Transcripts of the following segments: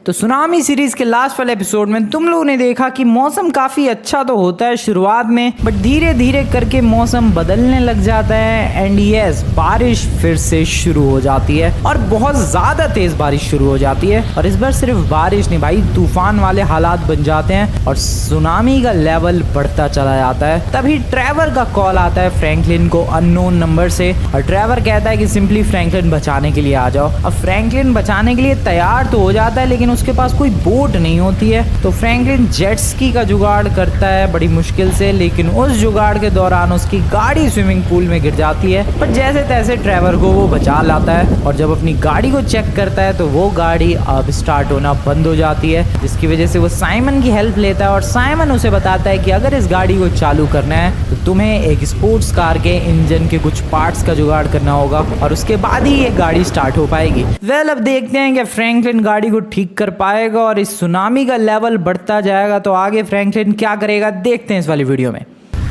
तो tsunami series के last वाले एपिसोड में तुम लोगों ने देखा कि मौसम काफी अच्छा तो होता है शुरुआत में, बट धीरे धीरे करके मौसम बदलने लग जाता है एंड यस बारिश फिर से शुरू हो जाती है और बहुत ज्यादा तेज बारिश शुरू हो जाती है। और इस बार सिर्फ बारिश नहीं भाई, तूफान वाले हालात बन जाते हैं और सुनामी का लेवल बढ़ता चला जाता है। तभी ट्रेवर का कॉल आता है फ्रैंकलिन को अननोन नंबर से और ट्रेवर कहता है कि सिंपली फ्रैंकलिन बचाने के लिए आ जाओ। अब फ्रैंकलिन बचाने के लिए तैयार तो हो जाता है लेकिन उसके पास कोई बोट नहीं होती है, तो फ्रैंकलिन जेट स्की का जुगाड़ करता है बड़ी मुश्किल से, लेकिन उस जुगाड़ के दौरान उसकी गाड़ी स्विमिंग पूल में गिर जाती है। पर जैसे तैसे ट्रेवर को वो बचा लाता है और जब अपनी गाड़ी को चेक करता है तो वो गाड़ी अब स्टार्ट होना बंद हो जाती है, जिसकी वजह से वो साइमन की हेल्प लेता है और साइमन उसे बताता है कि अगर इस गाड़ी को चालू करना है तो तुम्हें एक स्पोर्ट्स कार के इंजन के कुछ पार्ट्स का जुगाड़ करना होगा और उसके बाद ही ये गाड़ी स्टार्ट हो पाएगी। वेल अब देखते हैं कि फ्रैंकलिन गाड़ी को ठीक कर पाएगा और इस सुनामी का लेवल बढ़ता जाएगा तो आगे फ्रैंकलिन क्या करेगा देखते हैं इस वाली वीडियो में।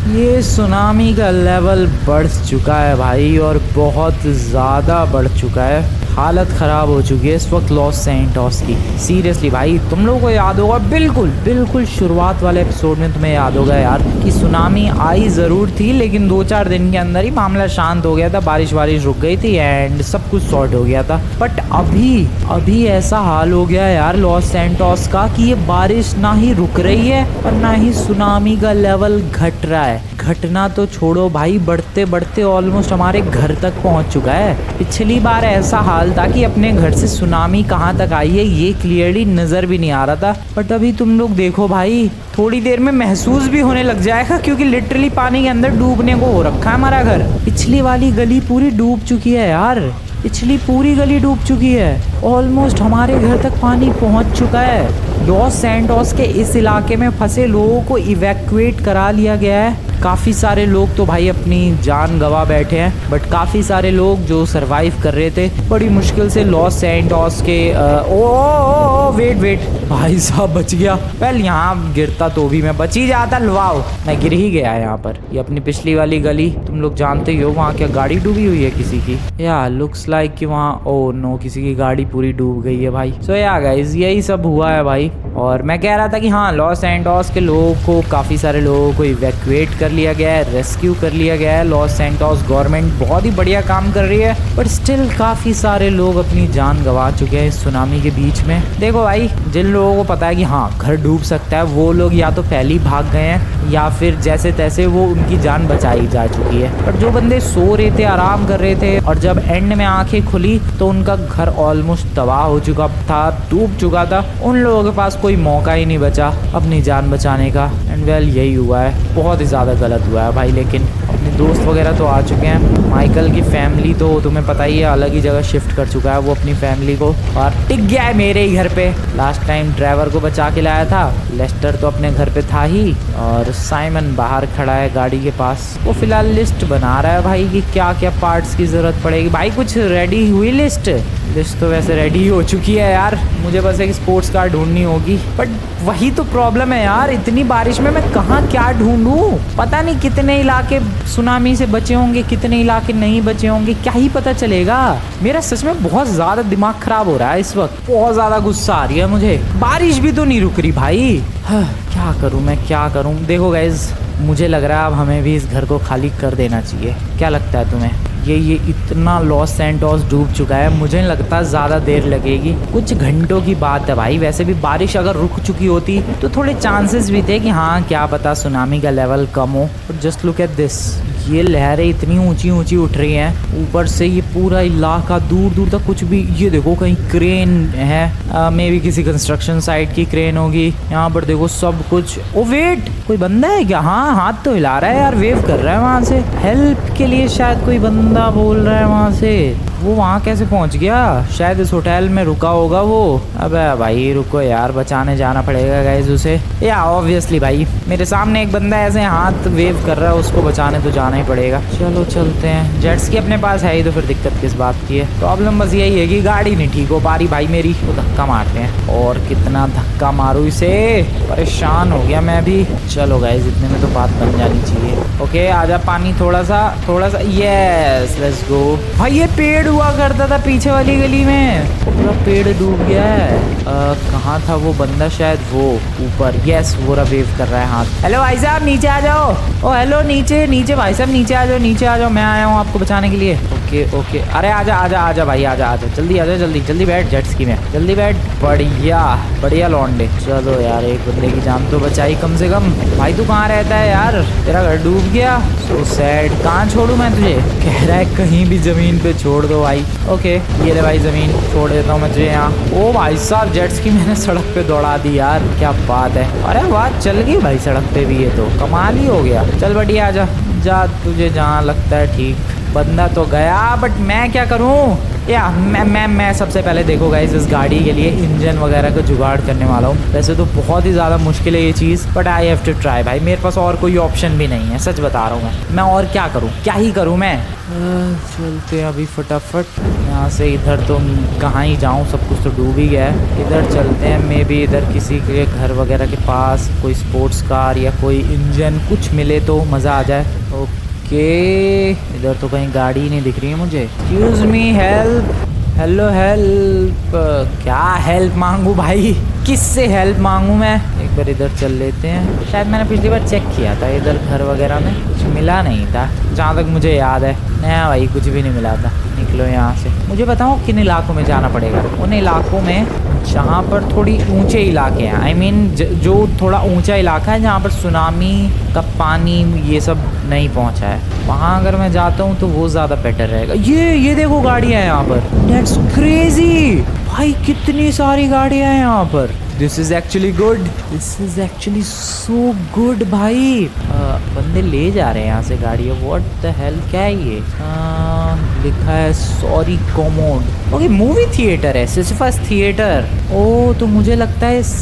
ये सुनामी का लेवल बढ़ चुका है भाई और बहुत ज़्यादा बढ़ चुका है, हालत ख़राब हो चुकी है इस वक्त लॉस सैंटोस की। सीरियसली भाई तुम लोगों को याद होगा, बिल्कुल शुरुआत वाले एपिसोड में तुम्हें याद होगा यार कि सुनामी आई ज़रूर थी लेकिन 2-4 दिन के अंदर ही मामला शांत हो गया था, बारिश रुक गई थी एंड सब कुछ सॉर्ट हो गया था। बट अभी ऐसा हाल हो गया यार लॉस सैंटोस का कि ये बारिश ना ही रुक रही है और ना ही सुनामी का लेवल घट रहा है। घटना तो छोड़ो भाई, बढ़ते बढ़ते ऑलमोस्ट हमारे घर तक पहुंच चुका है। पिछली बार ऐसा हाल था कि अपने घर से सुनामी कहां तक आई है ये क्लियरली नजर भी नहीं आ रहा था, बट अभी तुम लोग देखो भाई थोड़ी देर में महसूस भी होने लग जाएगा क्योंकि लिटरली पानी के अंदर डूबने को हो रखा है हमारा घर। पिछली वाली गली पूरी डूब चुकी है यार, पिछली पूरी गली डूब चुकी है, ऑलमोस्ट हमारे घर तक पानी पहुंच चुका है। लॉस सैंटोस के इस इलाके में फंसे लोगों को इवैक्यूएट करा लिया गया है। काफ़ी सारे लोग तो भाई अपनी जान गंवा बैठे हैं, बट काफ़ी सारे लोग जो सरवाइव कर रहे थे बड़ी मुश्किल से लॉस सैंटोस के वेट भाई साहब बच गया। वेल यहाँ गिरता तो भी मैं बच ही जाता, वाओ मैं गिर ही गया यहाँ पर। ये अपनी पिछली वाली गली तुम लोग जानते ही हो, वहाँ क्या गाड़ी डूबी हुई है किसी की? या लुक्स लाइक कि वहाँ ओ नो किसी की गाड़ी पूरी डूब गई है भाई। सो या गाइस यही सब हुआ है भाई। और मैं कह रहा था कि हाँ लॉस सैंटोस के लोगों को, काफ़ी सारे लोगों को इवैक्यूएट कर लिया गया है, रेस्क्यू कर लिया गया है। लॉस सैंटोस गवर्नमेंट बहुत ही बढ़िया काम कर रही है, बट स्टिल काफ़ी सारे लोग अपनी जान गंवा चुके हैं इस सुनामी के बीच में। देखो भाई जिन लोगों को पता है कि हाँ घर डूब सकता है वो लोग या तो पहले ही भाग गए हैं या फिर जैसे तैसे वो उनकी जान बचाई जा चुकी है। पर जो बंदे सो रहे थे, आराम कर रहे थे और जब एंड में आंखें खुली तो उनका घर ऑलमोस्ट तबाह हो चुका था, डूब चुका था, उन लोगों के पास कोई मौका ही नहीं बचा अपनी जान बचाने का। एंड वेल यही हुआ है, बहुत ही ज़्यादा गलत हुआ है भाई। लेकिन अपने दोस्त वगैरह तो आ चुके हैं। माइकल की फैमिली तो तुम्हें पता ही है अलग ही जगह शिफ्ट कर चुका है वो अपनी फैमिली को और टिक गया है मेरे ही घर पे। लास्ट टाइम ड्राइवर को बचा के लाया था, लेस्टर तो अपने घर पे था ही और साइमन बाहर खड़ा है गाड़ी के पास। वो फिलहाल लिस्ट बना रहा है भाई कि क्या क्या पार्ट्स की ज़रूरत पड़ेगी। भाई कुछ रेडी हुई लिस्ट तो वैसे रेडी हो चुकी है यार, मुझे बस एक स्पोर्ट्स कार ढूंढनी होगी। बट वही तो प्रॉब्लम है यार, इतनी बारिश में मैं कहाँ क्या ढूंढूं? पता नहीं कितने इलाके सुनामी से बचे होंगे, कितने इलाके नहीं बचे होंगे, क्या ही पता चलेगा। मेरा सच में बहुत ज़्यादा दिमाग खराब हो रहा है इस वक्त, बहुत ज़्यादा गुस्सा आ रही है मुझे। बारिश भी तो नहीं रुक रही भाई। क्या करूँ मैं, क्या करूँ? देखो गाइज मुझे लग रहा है अब हमें भी इस घर को खाली कर देना चाहिए। क्या लगता है तुम्हें? ये इतना लॉस सैंटोस डूब चुका है, मुझे नहीं लगता ज़्यादा देर लगेगी, कुछ घंटों की बात है भाई। वैसे भी बारिश अगर रुक चुकी होती तो थोड़े चांसेस भी थे कि हाँ क्या पता सुनामी का लेवल कम हो। But just look at this, ये लहरें इतनी ऊंची ऊंची उठ रही हैं, ऊपर से ये पूरा इलाका दूर दूर तक कुछ भी, ये देखो कहीं क्रेन है, मे बी किसी कंस्ट्रक्शन साइट की क्रेन होगी। यहाँ पर देखो सब कुछ। ओ वेट, कोई बंदा है क्या? हाँ हाथ तो हिला रहा है यार, वेव कर रहा है वहाँ से, हेल्प के लिए शायद कोई बंदा बोल रहा है वहाँ से। वो वहाँ कैसे पहुँच गया? शायद इस होटल में रुका होगा वो। अबे भाई रुको यार, बचाने जाना पड़ेगा गाइस उसे। या ऑब्वियसली भाई मेरे सामने एक बंदा ऐसे हाथ वेव कर रहा है, उसको बचाने तो जाना ही पड़ेगा। चलो चलते हैं, जेट्स की अपने पास है ही तो फिर दिक्कत किस बात की है। प्रॉब्लम बस यही है कि गाड़ी नहीं ठीक हो पा रही भाई मेरी, तो धक्का मारते हैं। और कितना धक्का मारूं इसे, परेशान हो गया मैं भी। चलो गाइस इतने में तो बात बन जानी चाहिए। ओके आजा पानी थोड़ा सा, यस लेट्स गो। भाई ये पेड़ हुआ करता था पीछे वाली गली में, पूरा पेड़ डूब गया है। कहाँ था वो बंदा, शायद वो ऊपर, यस वो रहा वेव कर रहा है हाथ। हेलो भाई साहब नीचे आ जाओ। ओ हेलो नीचे नीचे भाई साहब नीचे आ जाओ, नीचे आ जाओ, मैं आया हूँ आपको बचाने के लिए। ओके ओके, अरे आजा आजा आजा भाई, आजा आजा, जल्दी आजा, जल्दी जल्दी बैठ जेट स्की में, जल्दी बैठ। बढ़िया बढ़िया लौंडे, चलो यार एक बंदे की जान तो बचाई कम से कम। भाई तू कहाँ रहता है यार, तेरा घर डूब गया, सो सैड। कहाँ छोड़ू मैं तुझे, कह रहा है कहीं भी जमीन पे छोड़ दो भाई। ओके ये ले भाई जमीन, छोड़ देता हूँ मैं तुझे यहाँ। ओ भाई साहब जेट स्की मैंने सड़क पे दौड़ा दी यार, क्या बात है। अरे बात चल गई भाई सड़क पे भी, ये तो कमाल ही हो गया। चल बढ़िया आजा, जा तुझे जहाँ लगता है ठीक। बंदा तो गया, बट मैं क्या करूँ या मैं सबसे पहले देखो गाइस इस गाड़ी के लिए इंजन वगैरह का जुगाड़ करने वाला हूँ। वैसे तो बहुत ही ज़्यादा मुश्किल है ये चीज़, but I have to try भाई, मेरे पास और कोई ऑप्शन भी नहीं है, सच बता रहा हूँ मैं और क्या करूँ, क्या ही करूँ मैं। चलते हैं अभी फटाफट यहाँ से, इधर तो कहाँ ही जाऊँ, सब कुछ तो डूब ही गया है। इधर चलते हैं, मे बी इधर किसी के घर वगैरह के पास कोई स्पोर्ट्स कार या कोई इंजन कुछ मिले तो मज़ा आ जाए। ओके इधर तो कहीं गाड़ी ही नहीं दिख रही है मुझे। Excuse me, help, hello help, क्या हेल्प मांगू भाई, किससे हेल्प मांगू मैं। एक बार इधर चल लेते हैं, शायद मैंने पिछली बार चेक किया था इधर घर वगैरह में कुछ मिला नहीं था जहाँ तक मुझे याद है। नया भाई कुछ भी नहीं मिला था। निकलो यहाँ से, मुझे बताओ किन इलाकों में जाना पड़ेगा। उन इलाकों में जहाँ पर थोड़ी ऊंचे इलाके हैं, आई मीन जो थोड़ा ऊंचा इलाका है जहाँ पर सुनामी का पानी ये सब नहीं पहुँचा है, वहाँ अगर मैं जाता हूँ तो वो ज़्यादा बेटर रहेगा। ये देखो गाड़ियाँ हैं यहाँ पर, दैट्स क्रेजी भाई, कितनी सारी गाड़ियाँ हैं यहाँ पर। This is actually good, this is actually so good भाई। बंदे ले जा रहे हैं यहाँ से गाड़ियाँ, व्हाट द हेल, क्या है ये। लिखा है sorry commode. Okay movie theatre है, सिसिफस थिएटर। ओ तो मुझे लगता है इस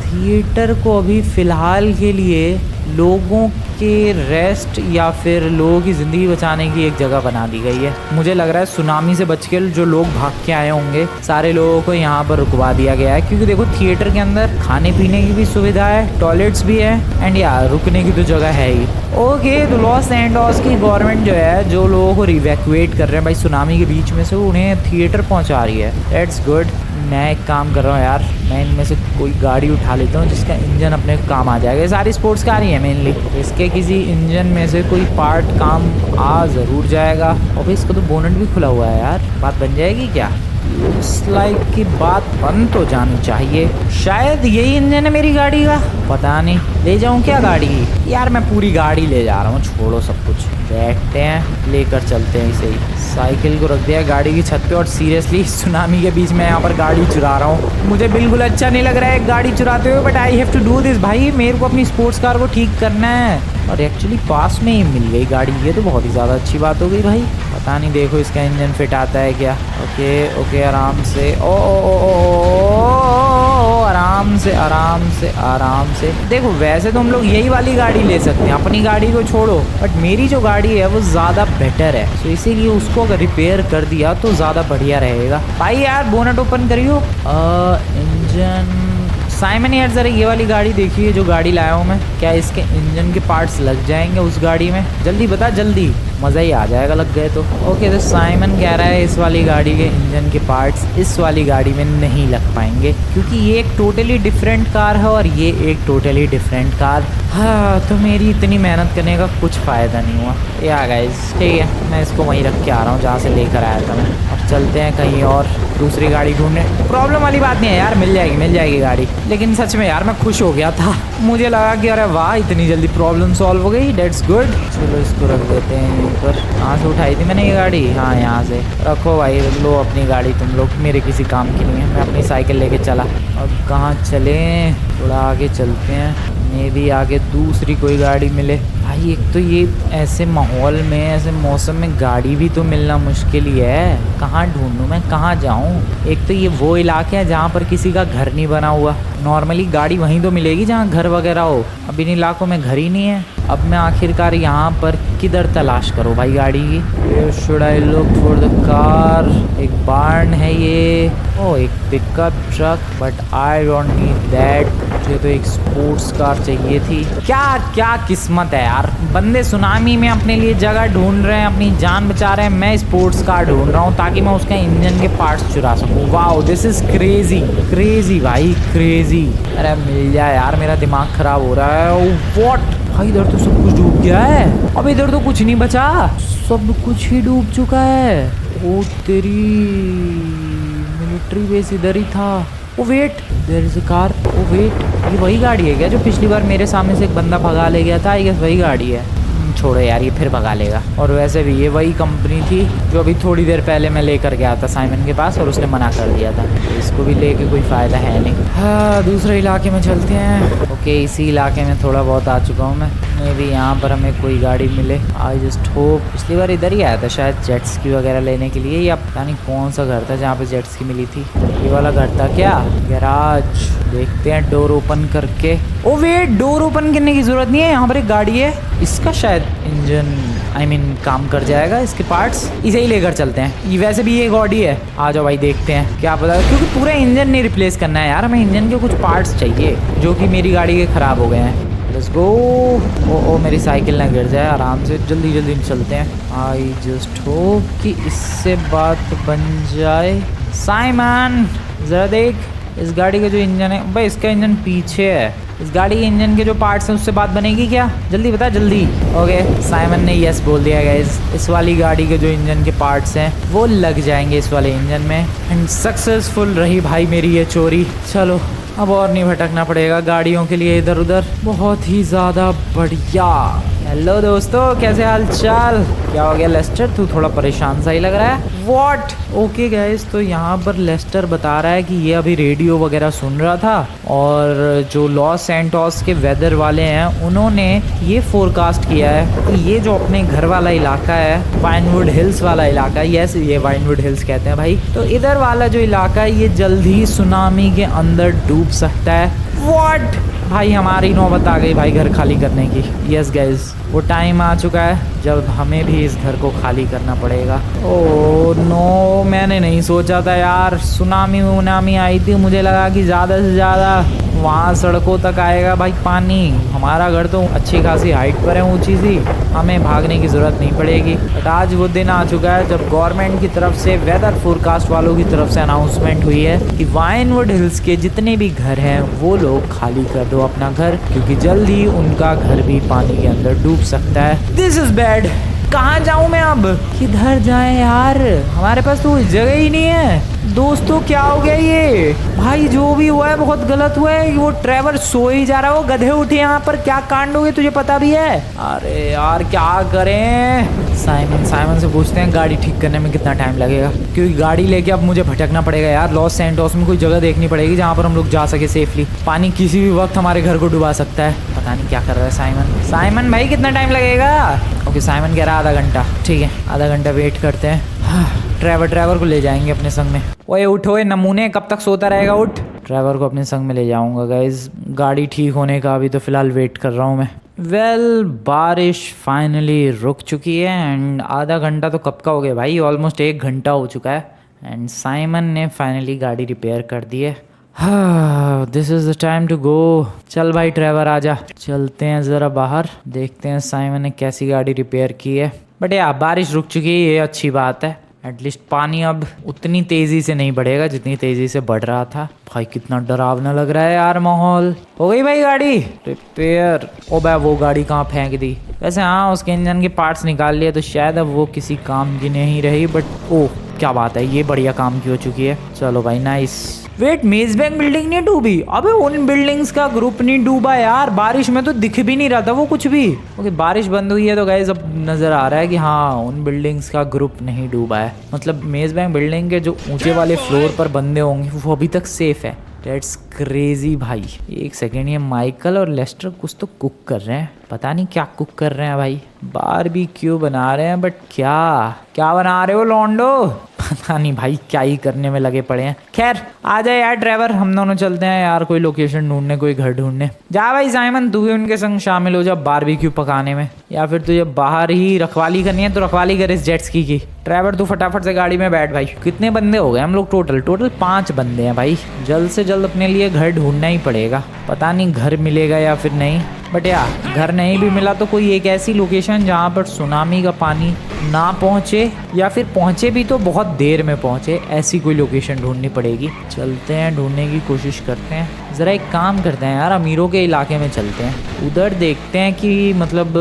थिएटर को अभी फ़िलहाल के लिए लोगों के रेस्ट या फिर लोगों की ज़िंदगी बचाने की एक जगह बना दी गई है। मुझे लग रहा है सुनामी से बच के जो लोग भाग के आए होंगे सारे लोगों को यहाँ पर रुकवा दिया गया है, क्योंकि देखो थिएटर के अंदर खाने पीने की भी सुविधा है, टॉयलेट्स भी है, एंड यार रुकने की तो जगह है ही। ओके तो लॉस एंजल्स की गवर्नमेंट जो है जो लोगों को रिवैक्यूएट कर रहे हैं भाई सुनामी के बीच में से, उन्हें थिएटर पहुँचा रही है। That's good. मैं एक काम कर रहा हूँ यार, मैं इनमें से कोई गाड़ी उठा लेता हूँ जिसका इंजन अपने काम आ जाएगा। ये सारी स्पोर्ट्स कार ही है मेनली, इसके किसी इंजन में से कोई पार्ट काम आ ज़रूर जाएगा। और भाई इसका तो बोनट भी खुला हुआ है यार, बात बन जाएगी क्या। लुक्स लाइक की बात बन तो जानी चाहिए, शायद यही इंजन है मेरी गाड़ी का, पता नहीं। ले जाऊं क्या गाड़ी यार, मैं पूरी गाड़ी ले जा रहा हूँ, छोड़ो सब कुछ, बैठते हैं लेकर चलते हैं इसे ही। साइकिल को रख दिया गाड़ी की छत पे, और सीरियसली सुनामी के बीच में यहाँ पर गाड़ी चुरा रहा हूँ। मुझे बिल्कुल अच्छा नहीं लग रहा है गाड़ी चुराते हुए, but I have to do this भाई, मेरे को अपनी स्पोर्ट्स कार को ठीक करना है। और एक्चुअली पास में ही मिल गई गाड़ी, ये तो बहुत ही ज़्यादा अच्छी बात हो गई भाई। पता नहीं देखो इसका इंजन फिट आता है क्या। ओके ओके आराम से, ओ आराम से आराम से आराम से। देखो वैसे तो हम लोग यही वाली गाड़ी ले सकते हैं, अपनी गाड़ी को छोड़ो, बट मेरी जो गाड़ी है वो ज़्यादा बेटर है, तो इसीलिए उसको अगर रिपेयर कर दिया तो ज़्यादा बढ़िया रहेगा। भाई यार बोनट ओपन करियो। इंजन साइमन यार ज़रा ये वाली गाड़ी देखिए जो गाड़ी लाया हूँ मैं, क्या इसके इंजन के पार्ट्स लग जाएंगे उस गाड़ी में, जल्दी बता जल्दी, मज़ा ही आ जाएगा लग गए तो। ओके तो साइमन कह रहा है इस वाली गाड़ी के इंजन के पार्ट्स इस वाली गाड़ी में नहीं लग पाएंगे, क्योंकि ये एक टोटली डिफरेंट कार है और ये एक टोटली डिफरेंट कार। हाँ तो मेरी इतनी मेहनत करने का कुछ फ़ायदा नहीं हुआ। या गाइस ठीक है, मैं इसको वहीं रख के आ रहा हूँ जहाँ से लेकर आया था मैं। अब चलते हैं कहीं और दूसरी गाड़ी ढूंढने। प्रॉब्लम वाली बात नहीं है यार, मिल जाएगी गाड़ी, लेकिन सच में यार मैं खुश हो गया था, मुझे लगा कि अरे वाह इतनी जल्दी प्रॉब्लम सॉल्व हो गई, दैट्स गुड। चलो इसको रख देते हैं यहीं पर। कहाँ से उठाई थी मैंने ये गाड़ी, हाँ यहाँ से। रखो भाई, लो अपनी गाड़ी तुम लोग, मेरे किसी काम की नहीं है। मैं अपनी साइकिल लेके चला। अब कहाँ चलें, थोड़ा आगे चलते हैं, मे भी आगे दूसरी कोई गाड़ी मिले। भाई एक तो ये ऐसे माहौल में ऐसे मौसम में गाड़ी भी तो मिलना मुश्किल ही है, कहाँ ढूंढूं मैं, कहाँ जाऊं। एक तो ये वो इलाके हैं जहाँ पर किसी का घर नहीं बना हुआ, नॉर्मली गाड़ी वहीं तो मिलेगी जहाँ घर वगैरह हो, अब इन इलाकों में घर ही नहीं है। अब मैं आखिरकार यहाँ पर किधर तलाश करूँ भाई गाड़ी की? Where should I look for the car? एक बार्न है ये, ओ एक pickup truck, but I don't need that. मुझे तो एक स्पोर्ट्स कार चाहिए थी। क्या क्या किस्मत है यार, बंदे सुनामी में अपने लिए जगह ढूंढ रहे हैं, अपनी जान बचा रहे हैं, मैं स्पोर्ट्स कार ढूंढ रहा हूँ ताकि मैं उसका इंजन के पार्ट्स चुरा सकूँ। Wow this is crazy crazy भाई क्रेजी। अरे मिल जाए यार, मेरा दिमाग खराब हो रहा है। व्हाट भाई, इधर तो सब कुछ डूब गया है। अब इधर तो कुछ नहीं बचा, सब कुछ ही डूब चुका है। ओ तेरी, मिलिट्री बेस इधर ही था। Oh wait, there is a car. Oh wait, ये वही गाड़ी है क्या जो पिछली बार मेरे सामने से एक बंदा भगा ले गया था? आई गेस वही गाड़ी है। छोड़ो यार, ये फिर भगा लेगा। और वैसे भी ये वही कंपनी थी जो अभी थोड़ी देर पहले मैं लेकर गया था साइमन के पास, और उसने मना कर दिया था। तो इसको भी लेके कोई फ़ायदा है नहीं। हाँ, दूसरे इलाके में चलते हैं। ओके, इसी इलाके में थोड़ा बहुत आ चुका हूँ मैं। मे भी यहाँ पर हमें कोई गाड़ी मिले। I just hope. पिछली बार इधर ही आया था शायद जेट्स की वगैरह लेने के लिए, या पता नहीं कौन सा घर था जहाँ पे जेट्स की मिली थी। ये वाला घर था क्या? गैराज। देखते हैं डोर ओपन करके। ओ वेट, डोर ओपन करने की जरूरत नहीं है, यहाँ पर एक गाड़ी है, इसका शायद इंजन काम कर जाएगा। इसके पार्ट्स इसे ही लेकर चलते हैं। ये वैसे भी ये गाड़ी है। आ जाओ भाई, देखते हैं क्या पता, क्योंकि पूरा इंजन नहीं रिप्लेस करना है यार, हमें इंजन के कुछ पार्ट्स चाहिए जो कि मेरी गाड़ी के ख़राब हो गए हैं। Let's go. ओ मेरी साइकिल ना गिर जाए, आराम से जल्दी जल्दी चलते हैं। आई जस्ट होप कि इससे बात बन जाए। साइमन ज़रा देख, इस गाड़ी का जो इंजन है भाई, इसका इंजन पीछे है। इस गाड़ी के इंजन के जो पार्ट्स हैं उससे बात बनेगी क्या? जल्दी बता जल्दी। ओके, साइमन ने यस बोल दिया गाइस। इस वाली गाड़ी के जो इंजन के पार्ट्स हैं वो लग जाएंगे इस वाले इंजन में। एंड सक्सेसफुल रही भाई मेरी ये चोरी। चलो अब और नहीं भटकना पड़ेगा गाड़ियों के लिए इधर उधर। बहुत ही ज़्यादा बढ़िया। हेलो दोस्तों, कैसे हाल चाल? क्या हो गया लेस्टर, तू थोड़ा परेशान सा ही लग रहा है। व्हाट? ओके गाइस, तो यहाँ पर लेस्टर बता रहा है कि ये अभी रेडियो वगैरह सुन रहा था, और जो लॉस सैंटोस के वेदर वाले हैं उन्होंने ये फोरकास्ट किया है कि ये जो अपने घर वाला इलाका है, वाइनवुड हिल्स वाला इलाका, यस ये वाइनवुड हिल्स कहते हैं भाई, तो इधर वाला जो इलाका है ये जल्द ही सुनामी के अंदर डूब सकता है। व्हाट? भाई हमारी नौबत आ गई भाई घर खाली करने की। यस गाइस, वो टाइम आ चुका है जब हमें भी इस घर को खाली करना पड़ेगा। ओह नो, मैंने नहीं सोचा था यार, सुनामी आई थी, मुझे लगा कि ज़्यादा से ज़्यादा वहाँ सड़कों तक आएगा भाई पानी। हमारा घर तो अच्छी खासी हाइट पर है, ऊंची सी, हमें भागने की ज़रूरत नहीं पड़ेगी। बट आज वो दिन आ चुका है जब गवर्नमेंट की तरफ से, वेदर फोरकास्ट वालों की तरफ से अनाउंसमेंट हुई है कि वाइनवुड हिल्स के जितने भी घर हैं वो लोग खाली कर दो अपना घर, क्योंकि जल्द ही उनका घर भी पानी के अंदर डूब सकता है। This is bad. कहाँ जाऊँ मैं अब? किधर जाएं यार, हमारे पास तो जगह ही नहीं है। दोस्तों क्या हो गया ये? भाई जो भी हुआ है बहुत गलत हुआ है। वो ट्रेवर सो ही जा रहा है, वो गधे उठे यहाँ पर, क्या कांड हो गए तुझे पता भी है? अरे यार क्या करें? साइमन से पूछते हैं गाड़ी ठीक करने में कितना टाइम लगेगा, क्योंकि गाड़ी लेके अब मुझे भटकना पड़ेगा यार। लॉस सैंटोस में कोई जगह देखनी पड़ेगी जहाँ पर हम लोग जा सके सेफली। पानी किसी भी वक्त हमारे घर को डुबा सकता है। पता नहीं क्या कर रहा है साइमन भाई, कितना टाइम लगेगा? ओके, साइमन कह रहा है आधा घंटा। ठीक है, आधा घंटा वेट करते हैं। ट्रेवर को ले जाएंगे अपने संग में। ओए उठो नमूने, कब तक सोता रहेगा? उठ। ट्रेवर को अपने संग में ले जाऊंगा गाइज, गाड़ी ठीक होने का अभी तो फिलहाल वेट कर रहा हूँ मैं। वेल, बारिश फाइनली रुक चुकी है, एंड आधा घंटा तो कब का हो गया भाई, ऑलमोस्ट 1 घंटा हो चुका है। एंड साइमन ने फाइनली गाड़ी रिपेयर कर दी है। This is the time to go. चल भाई ट्रेवर आजा, चलते हैं ज़रा बाहर, देखते हैं साइमन ने कैसी गाड़ी रिपेयर की है। बट यार बारिश रुक चुकी है, ये अच्छी बात है। एटलीस्ट पानी अब उतनी तेज़ी से नहीं बढ़ेगा जितनी तेज़ी से बढ़ रहा था। भाई कितना डरावना लग रहा है यार माहौल। हो गई भाई गाड़ी रिपेयर? ओ भाई वो गाड़ी कहाँ फेंक दी? वैसे हाँ, उसके इंजन के पार्ट्स निकाल लिए तो शायद अब वो किसी काम की नहीं रही, बट ओह क्या बात है, ये बढ़िया काम की हो चुकी है। चलो भाई नाइस। वेट, मेज बैंक बिल्डिंग नहीं डूबी? अबे उन बिल्डिंग्स का ग्रुप नहीं डूबा यार, बारिश में तो दिख भी नहीं रहा था वो कुछ भी। ओके, बारिश बंद हुई है तो गाइस अब नज़र आ रहा है कि हाँ उन बिल्डिंग्स का ग्रुप नहीं डूबा है। मतलब मेज बैंक बिल्डिंग के जो ऊंचे वाले फ्लोर पर बंदे होंगे वो अभी तक सेफ है। दैट्स क्रेजी भाई। एक सेकेंड, ये माइकल और लेस्टर कुछ तो कुक कर रहे हैं। पता नहीं क्या कुक कर रहे हैं भाई, बारबेक्यू बना रहे हैं, बट क्या क्या बना रहे हो लॉन्डो? पता नहीं भाई क्या ही करने में लगे पड़े हैं। खैर आ जाए यार ड्राइवर, हम दोनों चलते हैं यार कोई लोकेशन ढूंढने, कोई घर ढूंढने। जा भाई साइमन, तू भी उनके संग शामिल हो जा बारबेक्यू पकाने में, या फिर तुझे बाहर ही रखवाली करनी है तो रखवाली कर इस जेट स्की की। ड्राइवर तू फटाफट से गाड़ी में बैठ भाई। कितने बंदे हो गए हम लोग? टोटल 5 बंदे हैं भाई। जल्द से जल्द अपने लिए घर ढूंढना ही पड़ेगा। पता नहीं घर मिलेगा या फिर नहीं, बट यार घर नहीं भी मिला तो कोई एक ऐसी लोकेशन जहाँ पर सुनामी का पानी ना पहुँचे, या फिर पहुँचे भी तो बहुत देर में पहुँचे, ऐसी कोई लोकेशन ढूंढनी पड़ेगी। चलते हैं, ढूंढने की कोशिश करते हैं। ज़रा एक काम करते हैं यार, अमीरों के इलाके में चलते हैं, उधर देखते हैं कि मतलब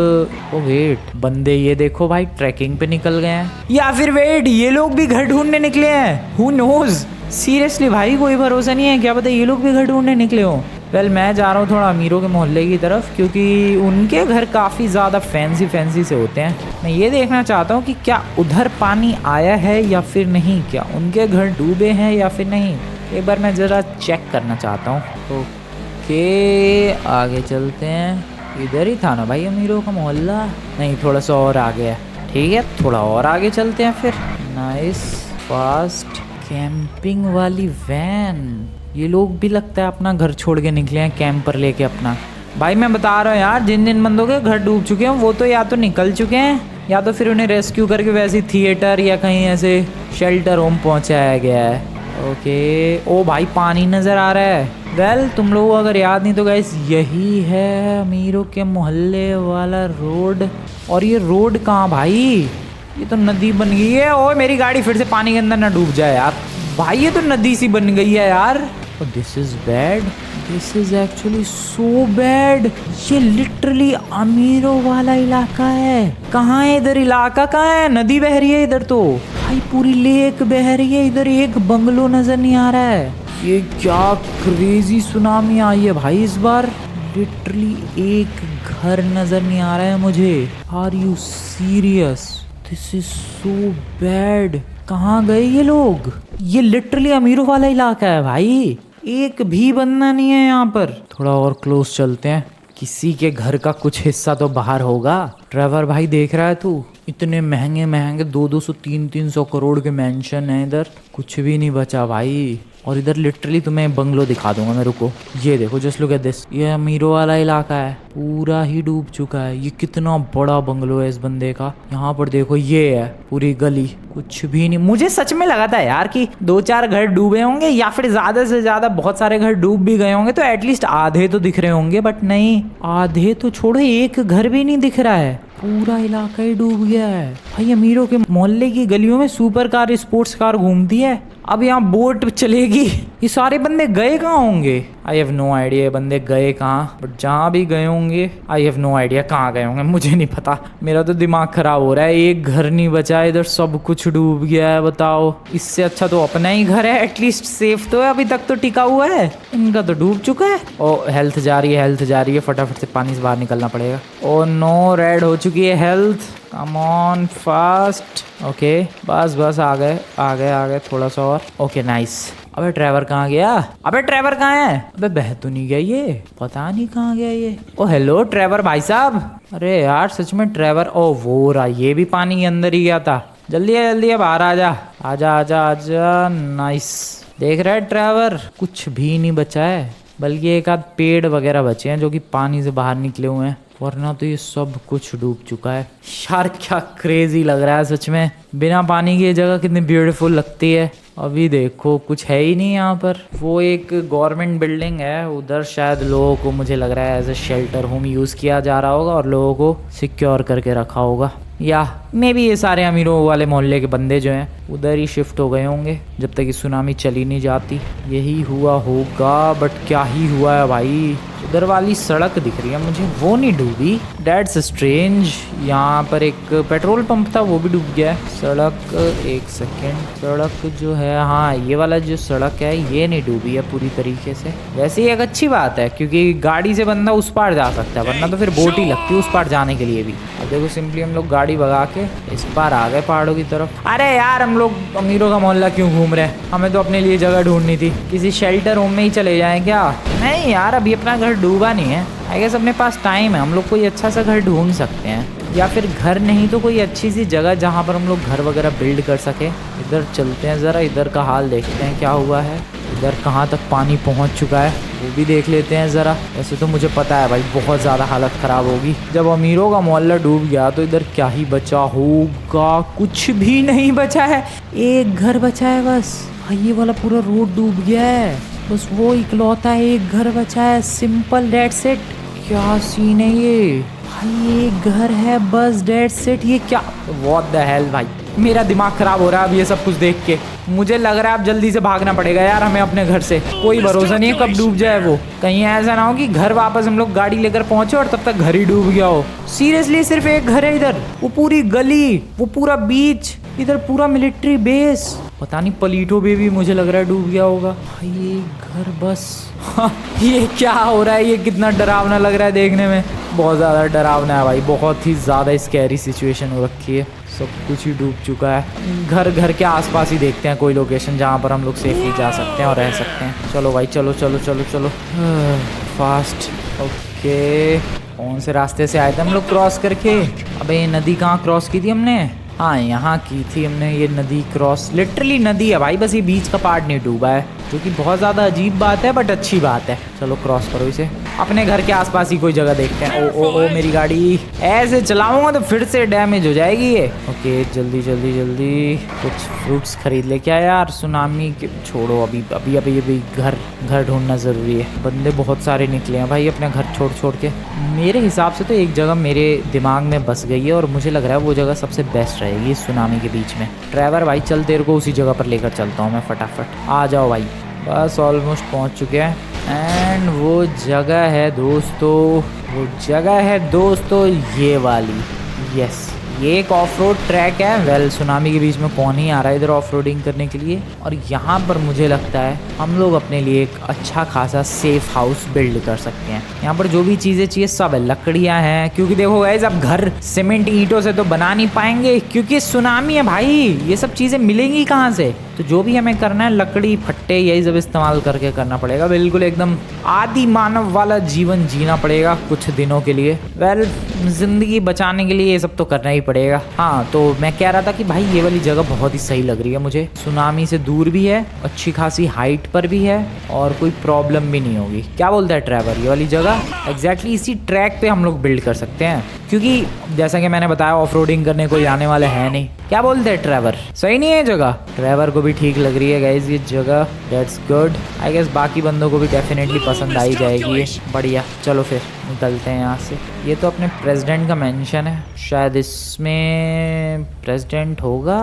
ओ वेट, बंदे ये देखो भाई ट्रैकिंग पे निकल गए हैं, या फिर वेट ये लोग भी घर ढूंढने निकले हैं। हु नोज, सीरियसली भाई कोई भरोसा नहीं है, क्या पता ये लोग भी घर ढूंढने निकले हों। वेल मैं जा रहा हूँ थोड़ा अमीरों के मोहल्ले की तरफ, क्योंकि उनके घर काफ़ी ज़्यादा फैंसी से होते हैं। मैं ये देखना चाहता हूँ कि क्या उधर पानी आया है या फिर नहीं, क्या उनके घर डूबे हैं या फिर नहीं, एक बार मैं ज़रा चेक करना चाहता हूँ। ओके आगे चलते हैं। इधर ही था ना भाई अमीरों का मोहल्ला? नहीं, थोड़ा सा और आगे है। ठीक है थोड़ा और आगे चलते हैं फिर। नाइस, फास्ट कैंपिंग वाली वैन, ये लोग भी लगता है अपना घर छोड़ के निकले हैं कैंपर लेके अपना। भाई मैं बता रहा हूँ यार, जिन बंदों के घर डूब चुके हैं वो तो या तो निकल चुके हैं, या तो फिर उन्हें रेस्क्यू करके वैसे थिएटर या कहीं ऐसे शेल्टर होम पहुँचाया गया है। ओके, ओ भाई पानी नज़र आ रहा है। वेल तुम लोग अगर याद नहीं तो गाइस यही है अमीरों के मोहल्ले वाला रोड। और ये रोड कहाँ भाई? ये तो नदी बन गई है। ओए मेरी गाड़ी फिर से पानी के अंदर ना डूब जाए यार। भाई ये तो नदी सी बन गई है यार। This is bad, this is actually so bad. ये लिटरली अमीरों वाला इलाका है। कहाँ है इधर? इलाका कहाँ है? नदी बह रही है इधर तो भाई, पूरी लेक बह रही है। इधर एक बंगलो नजर नहीं आ रहा है। ये क्या क्रेजी सुनामी आई है भाई इस बार। लिटरली एक घर नजर नहीं आ रहा है मुझे। Are you serious? This is so bad. कहाँ गए ये लोग? ये लिटरली अमीरों वाला इलाका है भाई, एक भी बंदा नहीं है यहाँ पर। थोड़ा और क्लोज चलते हैं, किसी के घर का कुछ हिस्सा तो बाहर होगा। ड्राइवर भाई देख रहा है तू, इतने महंगे 200 300 करोड़ के मेंशन है इधर, कुछ भी नहीं बचा भाई। और इधर लिटरली तुम्हें बंगलो दिखा दूंगा मैं, रुको। ये देखो जस्ट लुक एट दिस, ये अमीरों वाला इलाका है, पूरा ही डूब चुका है। ये कितना बड़ा बंगलो है इस बंदे का। यहाँ पर देखो ये है पूरी गली, कुछ भी नहीं। मुझे सच में लगा था यार कि 2-4 घर डूबे होंगे, या फिर ज्यादा से ज्यादा बहुत सारे घर डूब भी गए होंगे तो एटलीस्ट आधे तो दिख रहे होंगे, बट नहीं, आधे तो छोड़ो, एक घर भी नहीं दिख रहा है, पूरा इलाका ही डूब गया है भाई। अमीरों के मोहल्ले की गलियों में सुपर कार, स्पोर्ट्स कार घूमती है, अब यहाँ बोट चलेगी। ये सारे बंदे गए कहाँ होंगे? आई हैव नो आइडिया ये बंदे गए कहाँ, बट जहाँ भी गए होंगे आई हैव नो आइडिया कहाँ गए होंगे, मुझे नहीं पता। मेरा तो दिमाग खराब हो रहा है, एक घर नहीं बचा इधर, सब कुछ डूब गया है। बताओ, इससे अच्छा तो अपना ही घर है, एटलीस्ट सेफ तो है, अभी तक तो टिका हुआ है। इनका तो डूब चुका है। ओ हेल्थ जा रही है, हेल्थ जा रही है, फटाफट से पानी से बाहर निकलना पड़ेगा। ओ नो, रेड हो चुकी है health, come on fast. Okay बस आ गए थोड़ा सा और। Okay nice. अबे ड्राइवर कहाँ गया? अबे ड्राइवर कहाँ है? अबे बह तो नहीं गया ये, पता नहीं कहाँ गया ये। ओ हेलो ड्राइवर भाई साहब। अरे यार सच में ड्राइवर, ओ वो रहा, ये भी पानी के अंदर ही गया था। जल्दी है बाहर आजा। नाइस। देख रहा है ड्राइवर, कुछ भी नहीं बचा है, बल्कि एक आध पेड़ वगैरह बचे हैं जो कि पानी से बाहर निकले हुए हैं, वरना तो ये सब कुछ डूब चुका है। यार क्या क्रेजी लग रहा है सच में, बिना पानी की ये जगह कितनी ब्यूटीफुल लगती है। अभी देखो कुछ है ही नहीं यहाँ पर। वो एक गवर्नमेंट बिल्डिंग है, उधर शायद लोगों को, मुझे लग रहा है as a shelter home use किया जा रहा होगा और लोगों को सिक्योर करके रखा होगा, या मे बी ये सारे अमीरों वाले मोहल्ले के बंदे जो हैं उधर ही शिफ्ट हो गए होंगे जब तक ये सुनामी चली नहीं जाती। यही हुआ होगा, बट क्या ही हुआ है भाई। उधर वाली सड़क दिख रही है मुझे, वो नहीं डूबी, दैट्स स्ट्रेंज। यहाँ पर एक पेट्रोल पंप था, वो भी डूब गया है। सड़क, एक सेकेंड, सड़क जो है, हाँ ये वाला जो सड़क है ये नहीं डूबी है पूरी तरीके से। वैसे ये एक अच्छी बात है, क्योंकि गाड़ी से बंदा उस पार जा सकता है, वरना तो फिर बोट ही लगती है उस पार जाने के लिए भी। अब देखो सिंपली हम लोग गाड़ी भगा के इस पार आ गए पहाड़ों की तरफ। अरे यार हम लोग अमीरों का मोहल्ला क्यों घूम रहे हैं? हमें तो अपने लिए जगह ढूंढनी थी, किसी शेल्टर होम में ही चले जाएं क्या? नहीं यार अभी अपना घर डूबा नहीं है, आई गेस अपने पास टाइम है, हम लोग कोई अच्छा सा घर ढूंढ सकते हैं, या फिर घर नहीं तो कोई अच्छी सी जगह जहाँ पर हम लोग घर वगैरह बिल्ड कर सके। इधर चलते हैं ज़रा, इधर का हाल देखते हैं क्या हुआ है, इधर कहाँ तक पानी पहुँच चुका है वो भी देख लेते हैं ज़रा। वैसे तो मुझे पता है भाई बहुत ज़्यादा हालत ख़राब होगी, जब अमीरों का मोहल्ला डूब गया तो इधर क्या ही बचा होगा, कुछ भी नहीं बचा है। एक घर बचा है बस भाई, ये वाला पूरा रोड डूब गया है, बस वो इकलौता एक घर बचा है, सिंपल दैट्स इट। क्या सीन है ये भाई, एक घर है बस दैट्स इट। ये क्या, व्हाट द हेल भाई, मेरा दिमाग खराब हो रहा है अब ये सब कुछ देख के। मुझे लग रहा है अब जल्दी से भागना पड़ेगा यार हमें अपने घर से, कोई भरोसा नहीं है कब डूब जाए वो। कहीं ऐसा ना हो कि घर वापस हम लोग गाड़ी लेकर पहुंचे और तब तक घर ही डूब गया हो। सीरियसली सिर्फ एक घर है इधर, वो पूरी गली, वो पूरा बीच, इधर पूरा मिलिट्री बेस, पता नहीं पलीटो भी मुझे लग रहा है डूब गया होगा भाई। ये घर बस ये क्या हो रहा है, ये कितना डरावना लग रहा है देखने में, बहुत ज़्यादा डरावना है भाई, बहुत ही ज़्यादा स्कैरी सिचुएशन हो रखी है। सब कुछ ही डूब चुका है। घर के आसपास ही देखते हैं कोई लोकेशन जहाँ पर हम लोग सेफली जा सकते हैं और रह सकते हैं। चलो भाई चलो चलो चलो चलो फास्ट। ओके, कौन से रास्ते से आए थे हम लोग क्रॉस करके? अबे ये नदी कहाँ क्रॉस की थी हमने? हाँ यहाँ की थी हमने ये नदी क्रॉस, लिटरली नदी है भाई, बस ये बीच का पार्ट नहीं डूबा है, जो कि बहुत ज़्यादा अजीब बात है बट अच्छी बात है। चलो क्रॉस करो इसे, अपने घर के आसपास ही कोई जगह देखते हैं। ओ मेरी गाड़ी ऐसे चलाऊंगा तो फिर से डैमेज हो जाएगी ये। ओके जल्दी जल्दी जल्दी कुछ फ्रूट्स खरीद ले। क्या यार सुनामी के छोड़ो, अभी अभी अभी अभी घर ढूंढना ज़रूरी है। बंदे बहुत सारे निकले हैं भाई अपने घर छोड़ के। मेरे हिसाब से तो एक जगह मेरे दिमाग में बस गई है और मुझे लग रहा है वो जगह सबसे बेस्ट रहेगी सुनामी के बीच में। ड्राइवर भाई चल तेरे को उसी जगह पर लेकर चलता हूँ मैं फटाफट। आ जाओ भाई, बस ऑलमोस्ट पहुँच चुके हैं। एंड वो जगह है दोस्तों, ये वाली। यस, ये एक ऑफ रोड ट्रैक है। वेल सुनामी के बीच में कौन ही आ रहा है इधर ऑफ रोडिंग करने के लिए। और यहाँ पर मुझे लगता है हम लोग अपने लिए एक अच्छा खासा सेफ हाउस बिल्ड कर सकते हैं। यहाँ पर जो भी चीज़ें चाहिए सब है, लकड़ियाँ हैं, क्योंकि देखो गाइस अब घर सीमेंट ईंटों से तो बना नहीं पाएंगे क्योंकि सुनामी है भाई, ये सब चीज़ें मिलेंगी कहाँ से। तो जो भी हमें करना है लकड़ी फट्टे यही सब इस्तेमाल करके करना पड़ेगा। बिल्कुल एकदम आदि मानव वाला जीवन जीना पड़ेगा कुछ दिनों के लिए। वेल जिंदगी बचाने के लिए ये सब तो करना ही पड़ेगा। हाँ तो मैं कह रहा था कि भाई ये वाली जगह बहुत ही सही लग रही है मुझे, सुनामी से दूर भी है, अच्छी खासी हाइट पर भी है और कोई प्रॉब्लम भी नहीं होगी। क्या बोलता है ड्राइवर, ये वाली जगह एग्जैक्टली इसी ट्रैक पे हम लोग बिल्ड कर सकते हैं, क्योंकि जैसा कि मैंने बताया ऑफ रोडिंग करने कोई आने वाले है नहीं। क्या बोलते हैं ड्राइवर, सही नहीं है जगह? ड्राइवर को भी ठीक लग रही है गाइज ये जगह, दैट्स गुड। आई गेस बाकी बंदों को भी डेफिनेटली पसंद आई जाएगी ये। बढ़िया, चलो फिर निकलते हैं यहाँ से। ये तो अपने प्रेसिडेंट का मेंशन है, शायद इसमें प्रेसिडेंट होगा,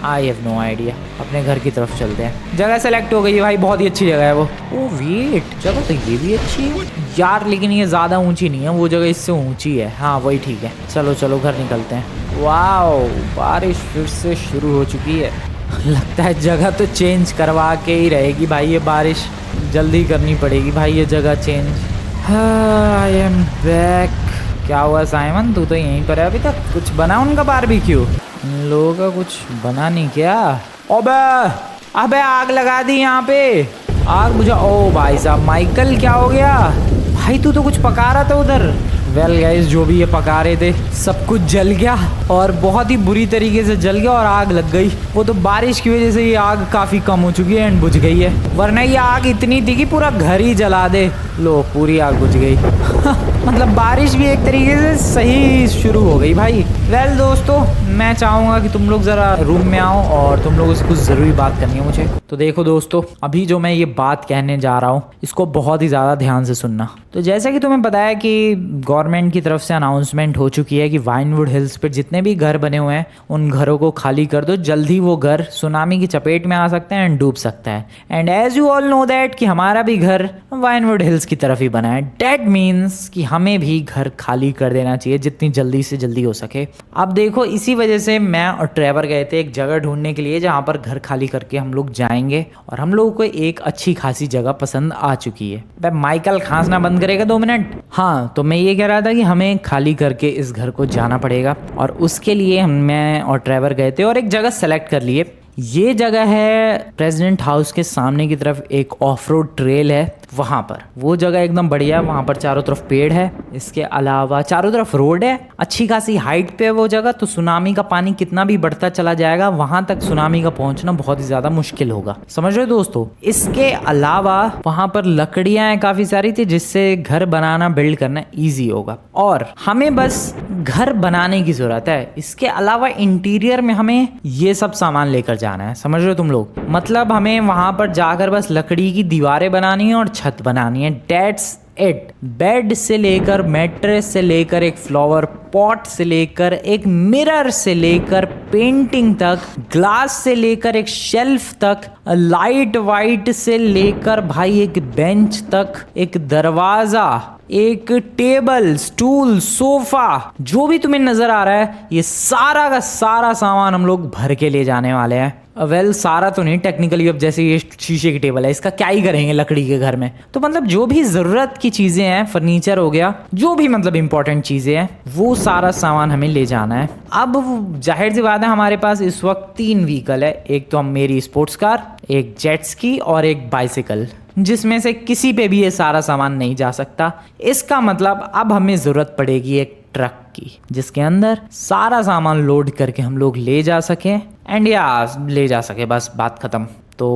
आई हैव नो आइडिया। अपने घर की तरफ चलते हैं। जगह सेलेक्ट हो गई है भाई, बहुत ही अच्छी जगह है वो। ओ वेट, जगह तो ये भी अच्छी है यार, लेकिन ये ज़्यादा ऊंची नहीं है, वो जगह इससे ऊंची है। हाँ वही ठीक है, चलो चलो घर निकलते हैं। वाओ, बारिश फिर से शुरू हो चुकी है। लगता है जगह तो चेंज करवा के ही रहेगी भाई, ये बारिश जल्दी करनी पड़ेगी भाई ये जगह चेंज। I am back. क्या हुआ साइमन, तू तो यहीं पर है अभी तक? कुछ बना उनका बारबेक्यू? इन लोगों का कुछ बना नहीं क्या? अबे आग लगा दी यहाँ पे, आग बुझा। ओ भाई साहब माइकल क्या हो गया भाई, तू तो कुछ पका रहा था उधर। वेल गाइस जो भी ये पका रहे थे सब कुछ जल गया और बहुत ही बुरी तरीके से जल गया और आग लग गई। वो तो बारिश की वजह से ये आग काफ़ी कम हो चुकी है एंड बुझ गई है, वरना ये आग इतनी थी कि पूरा घर ही जला दे। लो पूरी आग बुझ गई मतलब बारिश भी एक तरीके से सही शुरू हो गई भाई। वेल दोस्तों मैं चाहूँगा कि तुम लोग ज़रा रूम में आओ और तुम लोगों से कुछ ज़रूरी बात करनी है मुझे। तो देखो दोस्तों, अभी जो मैं ये बात कहने जा रहा हूँ इसको बहुत ही ज़्यादा ध्यान से सुनना। तो जैसा कि तुम्हें पता है कि गवर्नमेंट की तरफ से अनाउंसमेंट हो चुकी है कि वाइनवुड हिल्स पर जितने भी घर बने हुए हैं उन घरों को खाली कर दो, जल्दी वो घर सुनामी की चपेट में आ सकता है एंड डूब सकता है। And as you all know that कि हमारा भी घर वाइनवुड हिल्स की तरफ ही बना है। डैट मीन्स कि हमें भी घर खाली कर देना चाहिए जितनी जल्दी से जल्दी हो सके। अब देखो इसी वजह से मैं और ट्रेवर गए थे एक जगह ढूंढने के लिए जहाँ पर घर खाली करके हम लोग जाएंगे और हम लोगों को एक अच्छी खासी जगह पसंद आ चुकी है। भाई माइकल खांसना बंद करेगा 2 मिनट। हाँ तो मैं ये कह रहा था कि हमें खाली करके इस घर को जाना पड़ेगा और उसके लिए मैं और ट्रेवर गए थे और एक जगह सेलेक्ट कर लिए। ये जगह है प्रेसिडेंट हाउस के सामने की तरफ एक ऑफ रोड ट्रेल है वहाँ पर वो जगह एकदम बढ़िया है, वहाँ पर चारों तरफ पेड़ है, इसके अलावा चारों तरफ रोड है, अच्छी खासी हाइट पे है वो जगह। तो सुनामी का पानी कितना भी बढ़ता चला जाएगा, वहां तक सुनामी का पहुंचना बहुत ही ज्यादा मुश्किल होगा, समझ रहे हो दोस्तों। इसके अलावा वहां पर लकड़ियां हैं काफी सारी थी, जिससे घर बनाना बिल्ड करना ईजी होगा, और हमें बस घर बनाने की जरूरत है। इसके अलावा इंटीरियर में हमें ये सब सामान लेकर जाना है, समझ रहे हो तुम लोग। मतलब हमें वहां पर जाकर बस लकड़ी की दीवारें बनानी है और छत बनानी है, डेट्स इट। बेड से लेकर मैट्रेस से लेकर एक फ्लावर पॉट से लेकर एक मिरर से लेकर पेंटिंग तक, ग्लास से लेकर एक शेल्फ तक, लाइट वाइट से लेकर भाई एक बेंच तक, एक दरवाजा, एक टेबल, स्टूल, सोफा, जो भी तुम्हें नजर आ रहा है, ये सारा का सारा सामान हम लोग भर के ले जाने वाले हैं। वेल सारा तो नहीं टेक्निकली, अब जैसे ये शीशे की टेबल है, इसका क्या ही करेंगे लकड़ी के घर में। तो मतलब जो भी जरूरत की चीजें हैं, फर्नीचर हो गया, जो भी मतलब इंपॉर्टेंट चीजें हैं, वो सारा सामान हमें ले जाना है। अब जाहिर सी बात है हमारे पास इस वक्त 3 व्हीकल है, एक तो हम मेरी स्पोर्ट्स कार, एक जेट स्की और एक बाइसिकल, जिसमें से किसी पे भी ये सारा सामान नहीं जा सकता। इसका मतलब अब हमें जरूरत पड़ेगी एक ट्रक की, जिसके अंदर सारा सामान लोड करके हम लोग ले जा सके एंड या ले जा सके, बस बात खत्म। तो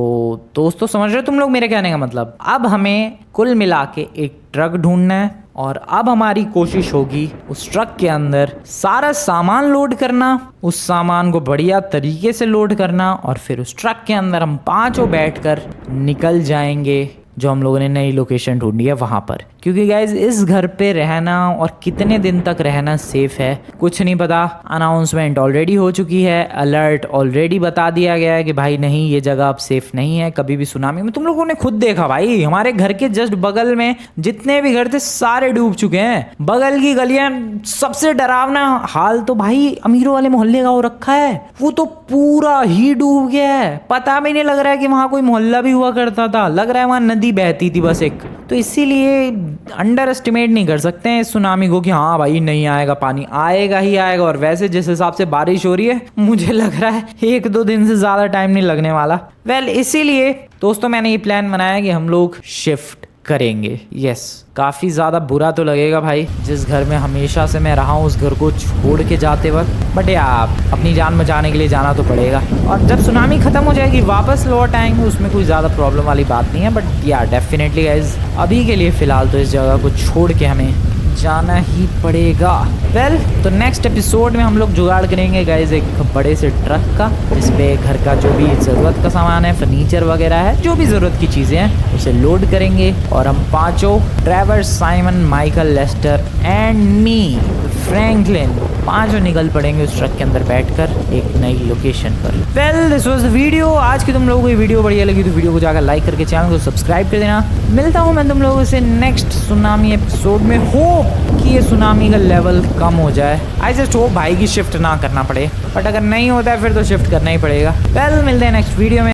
दोस्तों समझ रहे हो तुम लोग मेरे कहने का मतलब। अब हमें कुल मिला के एक ट्रक ढूंढना है, और अब हमारी कोशिश होगी उस ट्रक के अंदर सारा सामान लोड करना, उस सामान को बढ़िया तरीके से लोड करना, और फिर उस ट्रक के अंदर हम पांचों बैठकर निकल जाएंगे जो हम लोगों ने नई लोकेशन ढूंढी है वहां पर। क्योंकि गाइज इस घर पे रहना और कितने दिन तक रहना सेफ है कुछ नहीं पता। अनाउंसमेंट ऑलरेडी हो चुकी है, अलर्ट ऑलरेडी बता दिया गया है कि भाई नहीं ये जगह अब सेफ नहीं है, कभी भी सुनामी में। तुम लोगों ने खुद देखा भाई, हमारे घर के जस्ट बगल में जितने भी घर थे सारे डूब चुके हैं। बगल की गलियां, सबसे डरावना हाल तो भाई अमीरों वाले मोहल्ले का हो रखा है, वो तो पूरा ही डूब गया है। पता भी नहीं लग रहा है कि वहां कोई मोहल्ला भी हुआ करता था, लग रहा है वहां नदी बहती थी बस एक। तो इसीलिए अंडर एस्टिमेट नहीं कर सकते हैं इस सुनामी को कि हाँ भाई नहीं आएगा पानी, आएगा ही आएगा। और वैसे जिस हिसाब से बारिश हो रही है, मुझे लग रहा है 1-2 दिन से ज्यादा टाइम नहीं लगने वाला। वेल इसीलिए दोस्तों मैंने ये प्लान बनाया कि हम लोग शिफ्ट करेंगे। यस, काफी ज्यादा बुरा तो लगेगा भाई, जिस घर में हमेशा से मैं रहा हूँ उस घर को छोड़ के जाते वक्त, बट यार अपनी जान बचाने के लिए जाना तो पड़ेगा। और जब सुनामी खत्म हो जाएगी वापस लौट आएंगे, उसमें कोई ज्यादा प्रॉब्लम वाली बात नहीं है। बट यार डेफिनेटली गाइज अभी के लिए फिलहाल तो इस जगह को छोड़ के हमें जाना ही पड़ेगा। वेल तो नेक्स्ट एपिसोड में हम लोग जुगाड़ करेंगे गाइज एक बड़े से ट्रक का, जिसपे घर का जो भी ज़रूरत का सामान है, फर्नीचर वगैरह है, जो भी ज़रूरत की चीज़ें हैं उसे लोड करेंगे। और हम पांचों, Trevor, Simon, Michael, Leicester and me, Franklin, पांचों निकल पड़ेंगे उस ट्रक के अंदर बैठकर एक नई लोकेशन पर। Well this was the video. आज की तुम लोगों को ये वीडियो बढ़िया लगी तो वीडियो को जाकर लाइक करके चैनल को सब्सक्राइब कर देना। मिलता हूँ मैं तुम लोगों से नेक्स्ट सुनामी एपिसोड में। होप कि ये सुनामी का लेवल कम हो जाए। आई जस्ट होप भाई की शिफ्ट ना करना पड़े, बट अगर नहीं होता है फिर तो शिफ्ट करना ही पड़ेगा। वेल मिलते हैं नेक्स्ट वीडियो में।